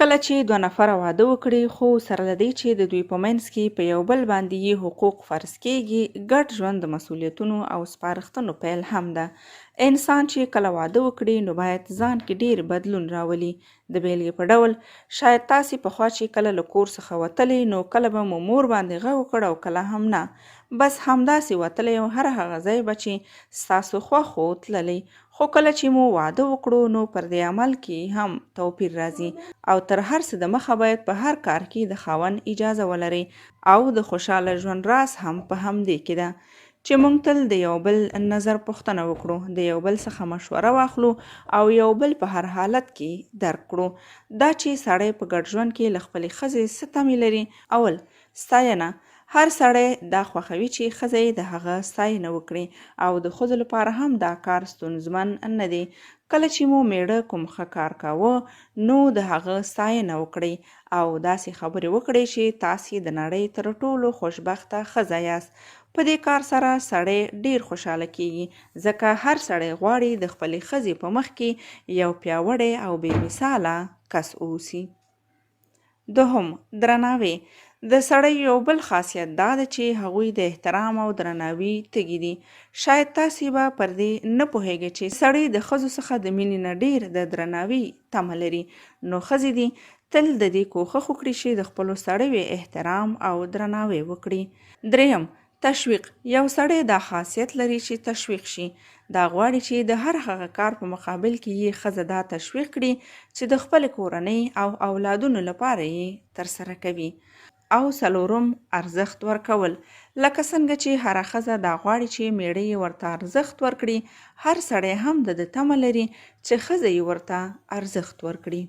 کله چې دوه نفره واده وکړي خو سره له دې چې د دوی په منځ کې په یو بل باندې یې حقوق فرض کیږي، ګډ ژوند د مسؤلیتونو او سپارښتنو پیل هم ده. انسان چې کله واده وکړي نو باید ځان کې ډیر بدلون راولي. د بیلګې په ډول شاید تاسې پخوا چې کله له کور څخه وتلی نو کله به مو مور باندې غږ وکړ او کله هم نه، بس همداسې وتلی او هر هغه ځای به چې ستاسو خوښ و تللی. خو کله چې مو واده وکړو نو پر دې عمل کې هم توپیر راځي او تر هر څه د مخه باید په هر کار کې د خاوند اجازه ولري او د خوشاله ژوند راز هم په همدې کې ده چې موږ تل د یو بل نظر پوښتنه وکړو، د یو بل څخه مشوره واخلو او یو بل په هر حالت کې درک کړو. دا چې سړی په ګډ ژوند کې له خپلې ښځې څه تمې لري. اول، ستاینه. هر سړی دا خوښوي چې ښځه یې د هغه ستاینه وکړي او د ښځو لپاره هم دا کار ستونزمن نه دی. کله چې مو میړه کوم ښه کار کاوه نو د هغه ستاینه وکړئ او داسې خبرې وکړئ چې تاسې د نړۍ تر ټولو خوشبخته ښځه یاست. په دې کار سره سړی ډیر خوشحاله کیږي ځکه هر سړی غواړي د خپلې ښځې په مخ کې یو پیاوړی او بې مثاله کس اوسي. دوهم، درناوی. د سړی یو بل خاصیت دا ده چې هغوی د احترام او درناوي تږي دي. شاید تاسې به پر دې نه پوهیږئ چې سړی د ښځو څخه د مینې نه ډیر د درناوي تمه لري، نو ښځې دي تل د دې کوښښ وکړي چې د خپلو سړیو احترام او درناوی وکړي. دریم، تشویق. یو سړی دا خاصیت لري چې تشویق شي. دا غواړي چې د هر هغه کار په مقابل کې یې ښځه دا تشویق کړي چې د خپلې کورنۍ او اولادونو لپاره یې ترسره کوي. او څلورم، ارزښت ورکول. لکه څنګه چې هره ښځه دا غواړي چې میړه یې ورته ارزښت ورکړي، هر سړی هم د تمه لري چې ښځه یې ورته ارزښت ورکړي.